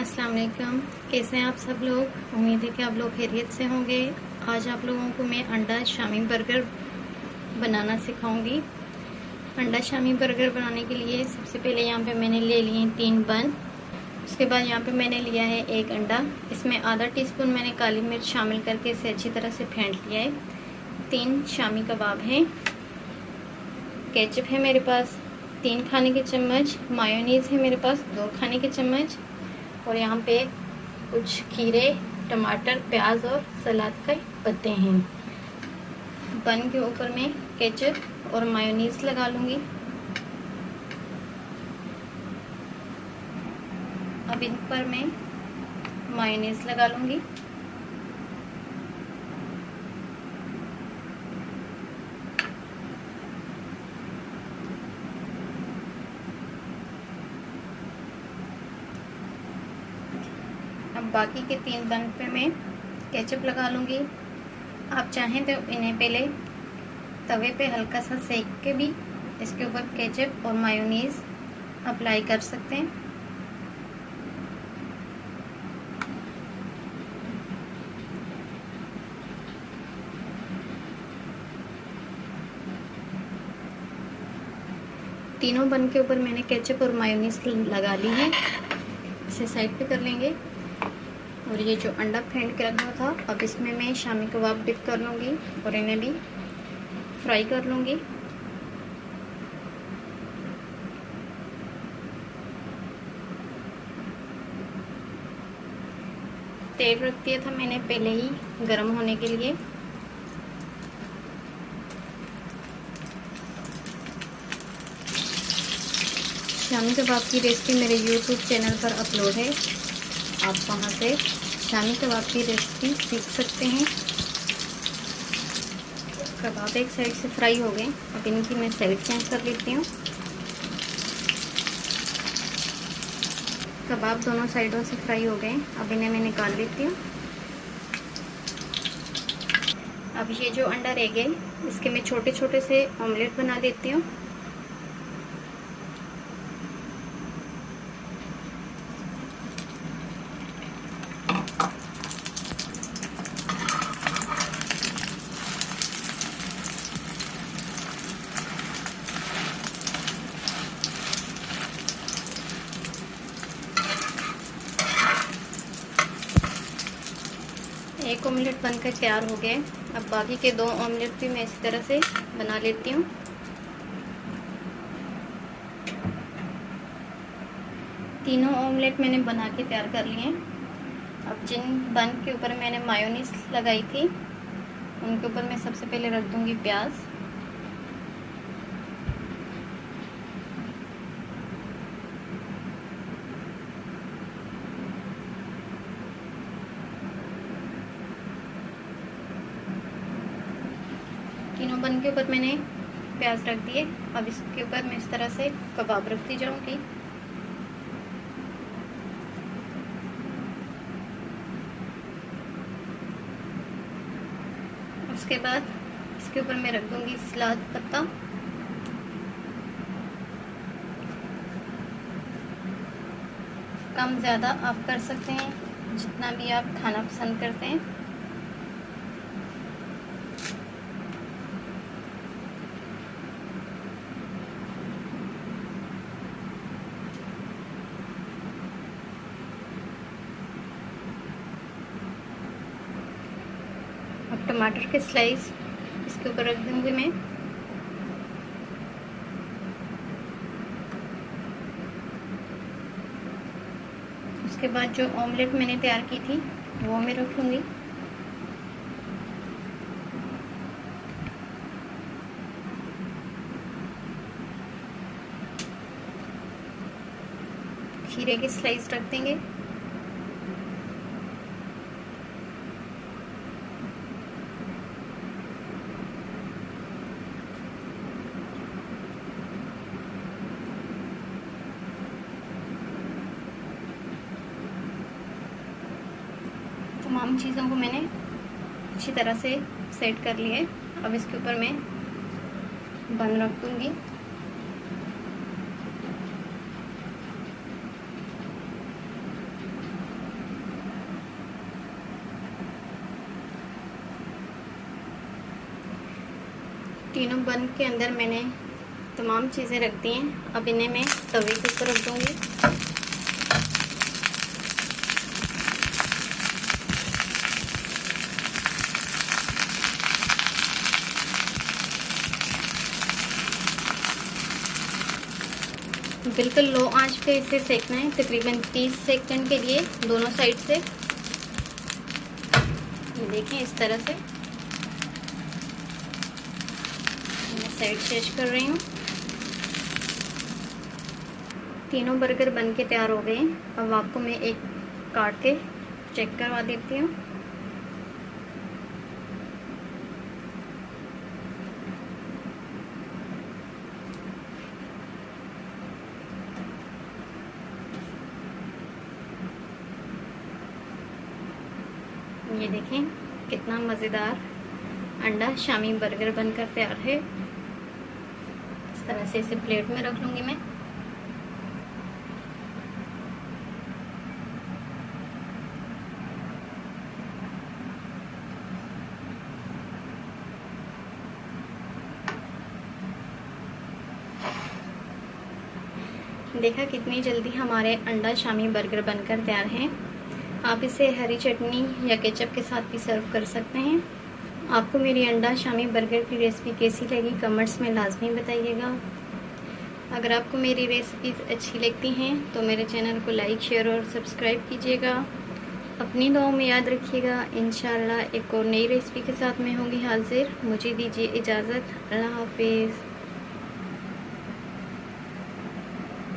अस्सलाम वालेकुम। कैसे हैं आप सब लोग। उम्मीद है कि आप लोग खैरियत से होंगे। आज आप लोगों को मैं अंडा शामी बर्गर बनाना सिखाऊंगी। अंडा शामी बर्गर बनाने के लिए सबसे पहले यहाँ पे मैंने ले लिए 3 बन। उसके बाद यहाँ पे मैंने लिया है 1 अंडा। इसमें आधा टीस्पून मैंने काली मिर्च शामिल करके इसे अच्छी तरह से फेंट लिया है। 3 शामी कबाब हैं। केचप है मेरे पास 3 खाने के चम्मच। मायोनीज़ है मेरे पास 2 खाने के चम्मच। और यहाँ पे कुछ खीरे, टमाटर, प्याज और सलाद के पत्ते हैं। बन के ऊपर मैं केचप और मायोनीज़ लगा लूँगी। अब इन पर मैं मायोनीज़ लगा लूँगी। अब बाकी के 3 बन पे मैं केचप लगा लूँगी। आप चाहें तो इन्हें पहले तवे पे हल्का सा सेक के भी इसके ऊपर केचप और मायोनीज़ अप्लाई कर सकते हैं। तीनों बन के ऊपर मैंने केचप और मायोनीज़ लगा ली है। इसे साइड पे कर लेंगे। और ये जो अंडा फेंट के रखा था, अब इसमें मैं शामी कबाब डिप कर लूँगी और इन्हें भी फ्राई कर लूँगी। तेल रख दिया था मैंने पहले ही गर्म होने के लिए। शामी कबाब की रेसिपी मेरे YouTube चैनल पर अपलोड है। आप वहाँ से शामी कबाब की रेसिपी सीख सकते हैं। कबाब एक साइड से फ्राई हो गए। अब इनकी मैं साइड चेंज कर लेती हूँ। कबाब दोनों साइडों से फ्राई हो गए। अब इन्हें मैं निकाल लेती हूँ। अब ये जो अंडा रह गए, इसके मैं छोटे छोटे से ऑमलेट बना देती हूँ। एक ऑमलेट बनकर तैयार हो गए। अब बाकी के 2 ऑमलेट भी मैं इसी तरह से बना लेती हूँ। तीनों ऑमलेट मैंने बना के तैयार कर लिए हैं। अब जिन बन के ऊपर मैंने मायोनीज़ लगाई थी, उनके ऊपर मैं सबसे पहले रख दूँगी प्याज। तीनों बन के ऊपर मैंने प्याज रख दिए। अब इसके ऊपर मैं इस तरह से कबाब रखती जाऊंगी। उसके बाद इसके ऊपर मैं रख दूंगी सलाद पत्ता। कम ज़्यादा आप कर सकते हैं, जितना भी आप खाना पसंद करते हैं। अब टमाटर के स्लाइस इसके ऊपर रख दूंगी मैं। उसके बाद जो ऑमलेट मैंने तैयार की थी वो मैं रखूंगी। खीरे के स्लाइस रख देंगे। तमाम चीज़ों को मैंने अच्छी तरह से सेट कर लिए। अब इसके ऊपर मैं बन रख दूँगी। तीनों बन के अंदर मैंने तमाम चीज़ें रख दी हैं। अब इन्हें मैं तवे के ऊपर रख दूँगी। बिल्कुल लो आंच पे इसे सेकना है, तकरीबन 30 सेकंड के लिए दोनों साइड से। देखें इस तरह से मैं साइड चेंज कर रही हूँ। तीनों बर्गर बन के तैयार हो गए। अब आपको मैं एक काट के चेक करवा देती हूँ। ये देखें कितना मज़ेदार अंडा शामी बर्गर बनकर तैयार है। इस तरह से इसे प्लेट में रख लूँगी मैं। देखा कितनी जल्दी हमारे अंडा शामी बर्गर बनकर तैयार हैं। आप इसे हरी चटनी या केचप के साथ भी सर्व कर सकते हैं। आपको मेरी अंडा शामी बर्गर की रेसिपी कैसी लगी कमेंट्स में लाजमी बताइएगा। अगर आपको मेरी रेसिपीज़ अच्छी लगती हैं तो मेरे चैनल को लाइक शेयर और सब्सक्राइब कीजिएगा। अपनी दुआओं में याद रखिएगा। इंशाअल्लाह एक और नई रेसिपी के साथ मैं होंगी हाजिर। मुझे दीजिए इजाज़त। अल्लाह हाफिज़।